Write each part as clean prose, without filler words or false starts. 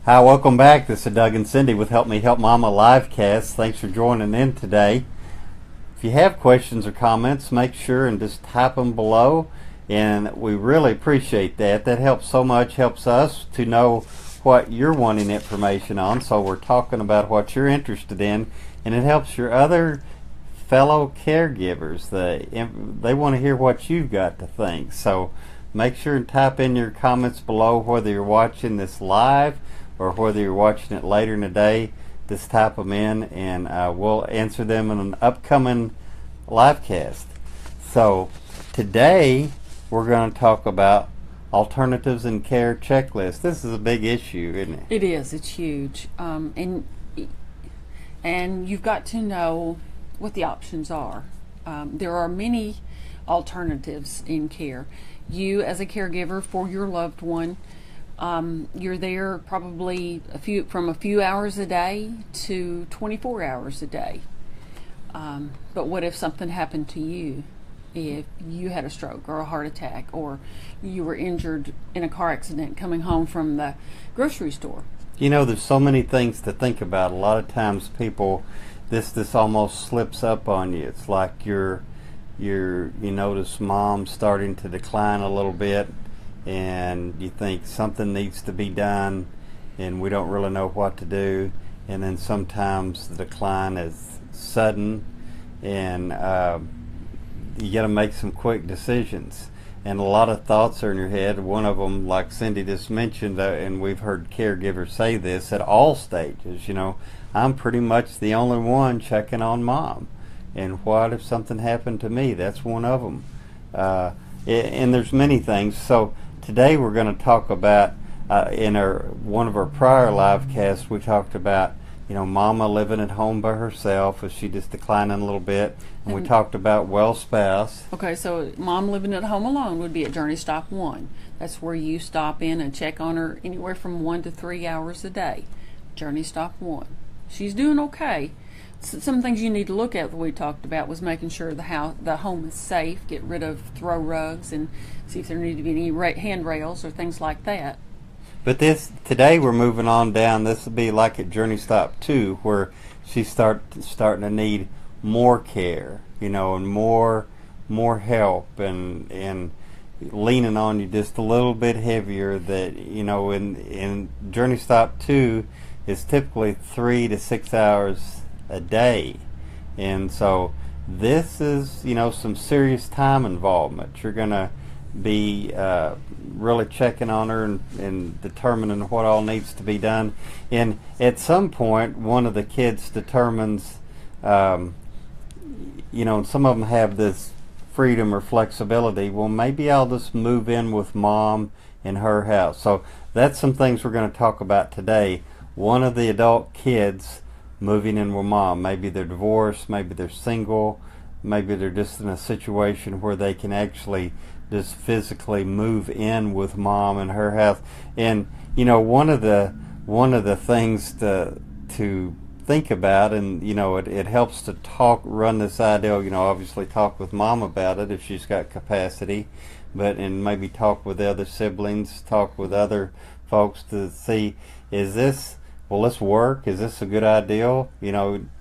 Hi, welcome back. This is Doug and Cindy with Help Me Help Mama livecast. Thanks for joining in today. If you have questions or comments, make sure and just type them below, and we really appreciate that. That helps so much, helps us to know what you're wanting information on, so we're talking about what you're interested in, and it helps your other fellow caregivers. They want to hear what you've got to think, so make sure and type in your comments below, whether you're watching this live or whether you're watching it later in the day. Just type them in, and we'll answer them in an upcoming live cast. So today we're going to talk about alternatives in care checklist. This is a big issue, isn't it? It is. It's huge, and you've got to know what the options are. There are many alternatives in care. You, as a caregiver for your loved one, you're there probably from a few hours a day to 24 hours a day. But what if something happened to you? If you had a stroke or a heart attack, or you were injured in a car accident coming home from the grocery store? You know, there's so many things to think about. A lot of times people, this almost slips up on you. It's like you notice mom starting to decline a little bit, and you think something needs to be done, and we don't really know what to do. And then sometimes the decline is sudden, and you got to make some quick decisions. And a lot of thoughts are in your head. One of them, like Cindy just mentioned, and we've heard caregivers say this at all stages, I'm pretty much the only one checking on mom. And what if something happened to me? That's one of them. And there's many things. So today we're going to talk about, in one of our prior live casts, we talked about, mama living at home by herself, if she just declining a little bit. And we talked about well spouse. Okay, so mom living at home alone would be at Journey Stop 1. That's where you stop in and check on her anywhere from 1 to 3 hours a day. Journey Stop 1. She's doing okay. Some things you need to look at that we talked about was making sure the home is safe, get rid of throw rugs, and see if there need to be any handrails or things like that. But today we're moving on down. This will be like at Journey Stop 2, where she's starting to need more care, and more help, and leaning on you just a little bit heavier. That in Journey Stop 2 is typically 3 to 6 hours a day, and so this is some serious time involvement. You're gonna be really checking on her and determining what all needs to be done. And at some point, one of the kids determines, and some of them have this freedom or flexibility. Well, maybe I'll just move in with mom in her house. So that's some things we're going to talk about today. One of the adult kids moving in with mom. Maybe they're divorced, maybe they're single, maybe they're just in a situation where they can actually just physically move in with mom in her house. And one of the things to think about, and it helps to run this idea, obviously talk with mom about it if she's got capacity, and maybe talk with other siblings, talk with other folks to see, will this work? Is this a good idea?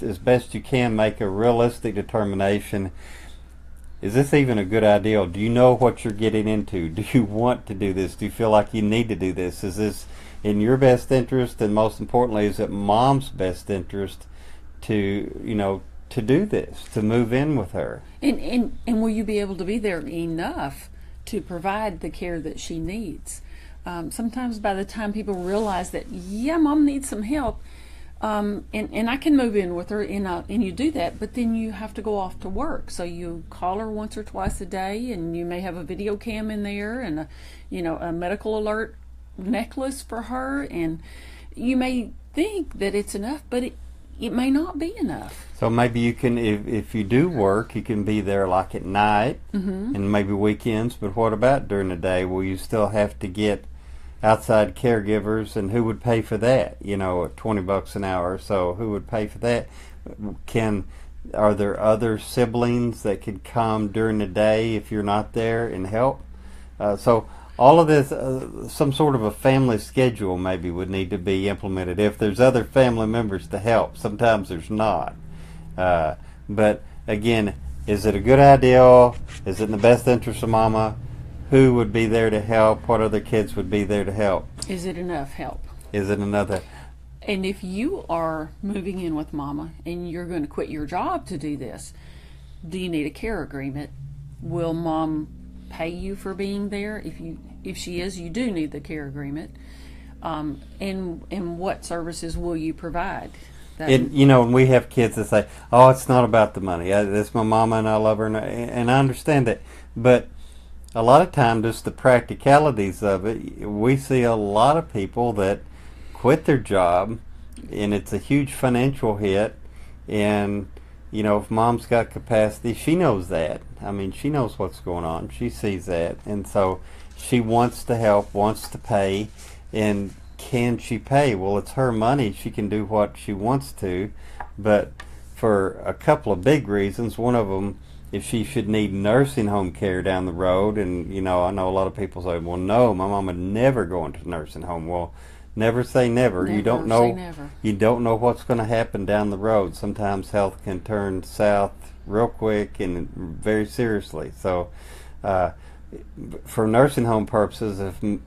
As best you can, make a realistic determination. Is this even a good idea? Do you know what you're getting into? Do you want to do this? Do you feel like you need to do this? Is this in your best interest? And most importantly, is it mom's best interest to do this, to move in with her? And will you be able to be there enough to provide the care that she needs? Sometimes by the time people realize that, mom needs some help, and I can move in with her, and you do that, but then you have to go off to work. So you call her once or twice a day, and you may have a video cam in there, and a medical alert necklace for her, and you may think that it's enough, but it may not be enough. So maybe you can, if you do work, you can be there like at night, and maybe weekends. But what about during the day? Will you still have to get outside caregivers, and who would pay for that? $20 an hour. So who would pay for that? Are there other siblings that could come during the day if you're not there and help? So all of this, some sort of a family schedule maybe would need to be implemented. If there's other family members to help, sometimes there's not. But again, is it a good idea? Is it in the best interest of Mama? Who would be there to help? What other kids would be there to help? Is it enough help? Is it another? And if you are moving in with Mama and you're going to quit your job to do this, do you need a care agreement? Will Mom pay you for being there? If she is, you do need the care agreement. And what services will you provide? And we have kids that say, "Oh, it's not about the money. It's my mama, and I love her," and I understand that. But a lot of times, just the practicalities of it, we see a lot of people that quit their job, and it's a huge financial hit. And if Mom's got capacity, she knows that. I mean, she knows what's going on. She sees that, and so she wants to help, wants to pay, and can she pay? Well, it's her money. She can do what she wants to, but for a couple of big reasons. One of them, if she should need nursing home care down the road, and I know a lot of people say, "Well, no, my mom would never go into nursing home." Well, never say never. You don't know. Never. You don't know what's going to happen down the road. Sometimes health can turn south real quick and very seriously. So, for nursing home purposes, if you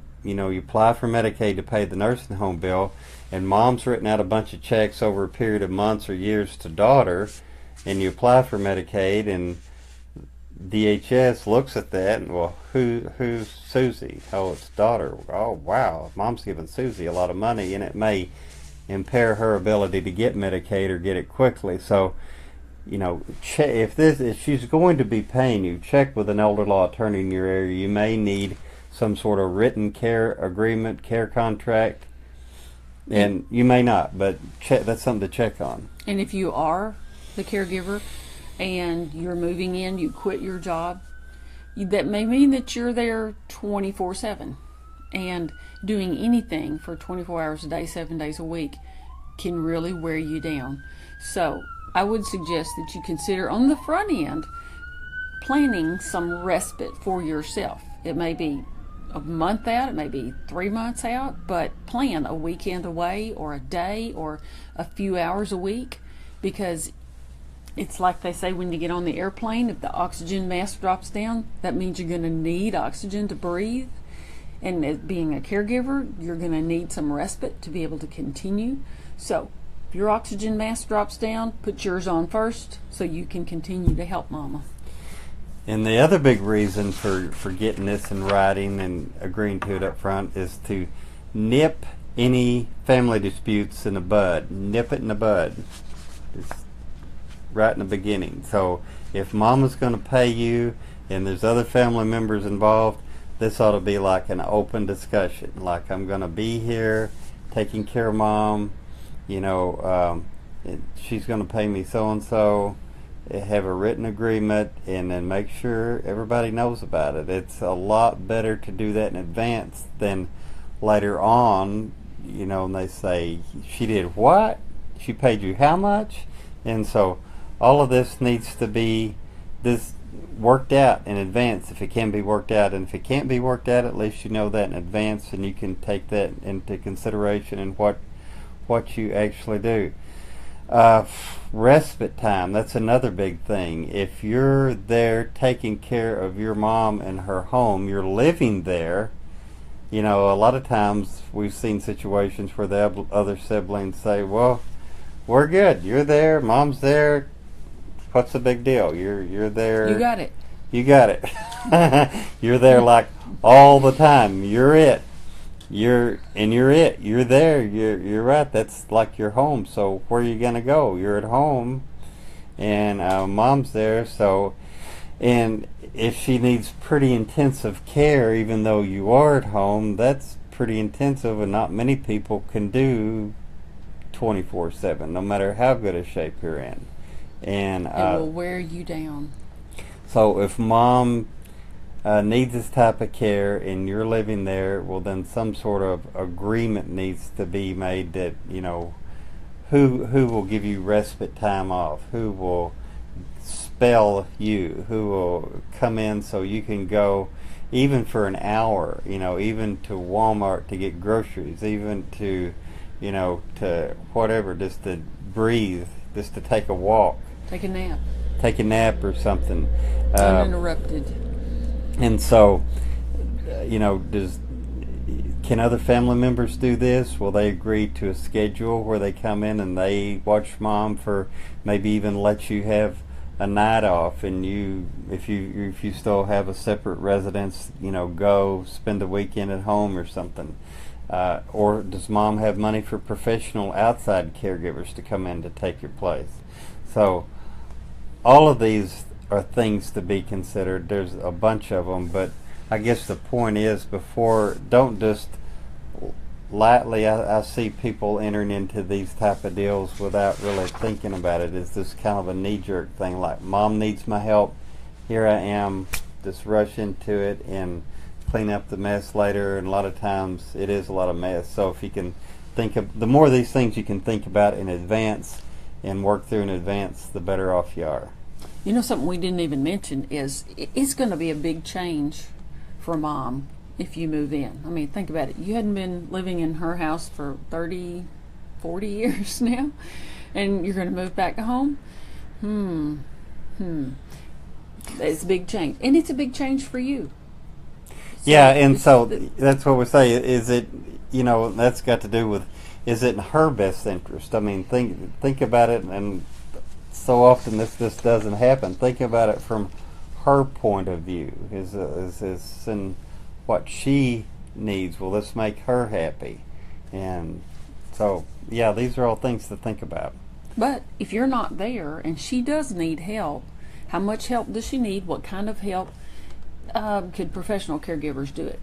apply for Medicaid to pay the nursing home bill, and Mom's written out a bunch of checks over a period of months or years to daughter, and you apply for Medicaid, and DHS looks at that, and who's Susie? Oh, it's daughter. Oh, wow, Mom's giving Susie a lot of money, and it may impair her ability to get Medicaid or get it quickly. So, if she's going to be paying you, check with an elder law attorney in your area. You may need some sort of written care agreement, care contract, and you may not, but that's something to check on. And if you are the caregiver and you're moving in, you quit your job, that may mean that you're there 24/7, and doing anything for 24 hours a day, 7 days a week can really wear you down. So I would suggest that you consider on the front end planning some respite for yourself. It may be a month out, it may be 3 months out, but plan a weekend away or a day or a few hours a week, because it's like they say when you get on the airplane, if the oxygen mask drops down, that means you're going to need oxygen to breathe. And as being a caregiver, you're going to need some respite to be able to continue. So if your oxygen mask drops down, put yours on first so you can continue to help Mama. And the other big reason for getting this in writing and agreeing to it up front is to nip any family disputes in the bud. Nip it in the bud. Just right in the beginning. So if Mama's going to pay you and there's other family members involved, this ought to be like an open discussion. Like, I'm going to be here taking care of Mom. She's going to pay me so-and-so. Have a written agreement, and then make sure everybody knows about it. It's a lot better to do that in advance than later on, and they say, "She did what? She paid you how much?" And so all of this needs to be worked out in advance if it can be worked out. And if it can't be worked out, at least you know that in advance, and you can take that into consideration in what you actually do. Respite time, that's another big thing. If you're there taking care of your mom in her home, you're living there, a lot of times we've seen situations where the other siblings say, "Well, we're good. You're there, Mom's there. What's the big deal? You're there. You got it. You got it." You're there like all the time. You're it. You're it. You're there. You're right. That's like your home. So where are you gonna go? You're at home, and Mom's there. So, and if she needs pretty intensive care, even though you are at home, that's pretty intensive, and not many people can do 24/7, no matter how good a shape you're in. And it will wear you down. So if Mom needs this type of care and you're living there, well, then some sort of agreement needs to be made that, who will give you respite time off, who will spell you, who will come in so you can go even for an hour, even to Walmart to get groceries, even to, to whatever, just to breathe, just to take a walk, Take a nap. take a nap or something. Uninterrupted. And so, can other family members do this? Will they agree to a schedule where they come in and they watch mom for maybe even let you have a night off, and if you still have a separate residence, go spend the weekend at home or something? Or does mom have money for professional outside caregivers to come in to take your place? So all of these are things to be considered. There's a bunch of them, but I guess the point is, don't just lightly. I see people entering into these type of deals without really thinking about it. It's this kind of a knee-jerk thing, like mom needs my help, here I am, just rush into it and clean up the mess later. And a lot of times it is a lot of mess. So if you can the more of these things you can think about in advance and work through in advance, the better off you are. Something we didn't even mention is it's going to be a big change for mom if you move in. I mean, think about it. You hadn't been living in her house for 30, 40 years now, and you're going to move back home? It's a big change. And it's a big change for you. Yeah, and so that's what we say. Is it, that's got to do with, is it in her best interest? I mean, think about it, and so often this doesn't happen. Think about it from her point of view. Is this in what she needs? Will this make her happy? And so, yeah, these are all things to think about. But if you're not there and she does need help, how much help does she need? What kind of help? Could professional caregivers do it?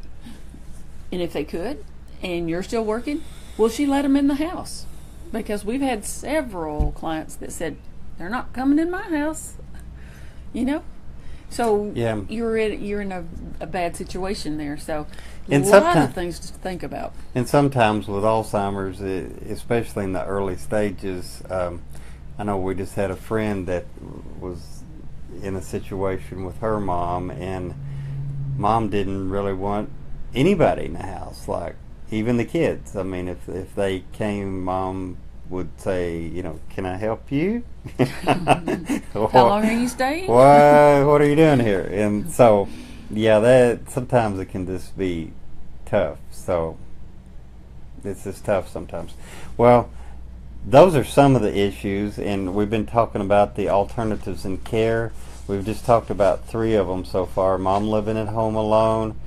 And if they could, and you're still working, will she let them in the house? Because we've had several clients that said, they're not coming in my house, So yeah. you're in a bad situation there. So a And lot of things to think about. And sometimes with Alzheimer's, especially in the early stages, I know we just had a friend that was in a situation with her mom, and mom didn't really want anybody in the house, like even the kids. I mean, if they came, mom would say, can I help you? How long are you staying? What are you doing here? And so, yeah, that sometimes it can just be tough. So it's just tough sometimes. Well, those are some of the issues, and we've been talking about the alternatives in care. We've just talked about 3 of them so far. Mom living at home alone.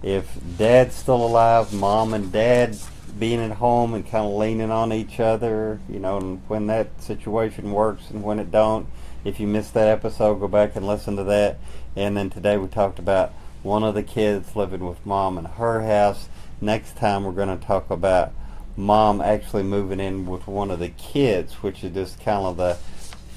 If dad's still alive, mom and dad being at home and kind of leaning on each other, and when that situation works and when it don't. If you missed that episode, go back and listen to that. And then today we talked about one of the kids living with mom in her house. Next time we're going to talk about mom actually moving in with one of the kids, which is just kind of the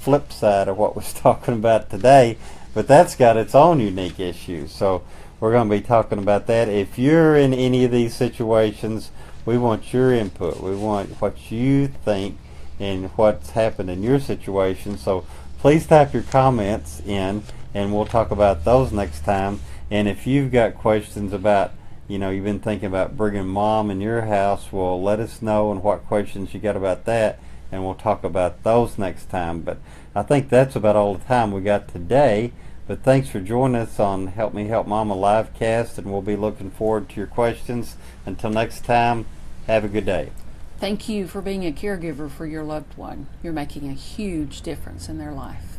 flip side of what we're talking about today, but that's got its own unique issues. So we're going to be talking about that. If you're in any of these situations, we want your input. We want what you think and what's happened in your situation. So please type your comments in, and we'll talk about those next time. And if you've got questions about, you've been thinking about bringing mom in your house, well, let us know and what questions you got about that, and we'll talk about those next time. But I think that's about all the time we got today. But thanks for joining us on Help Me Help Mama livecast, and we'll be looking forward to your questions. Until next time, have a good day. Thank you for being a caregiver for your loved one. You're making a huge difference in their life.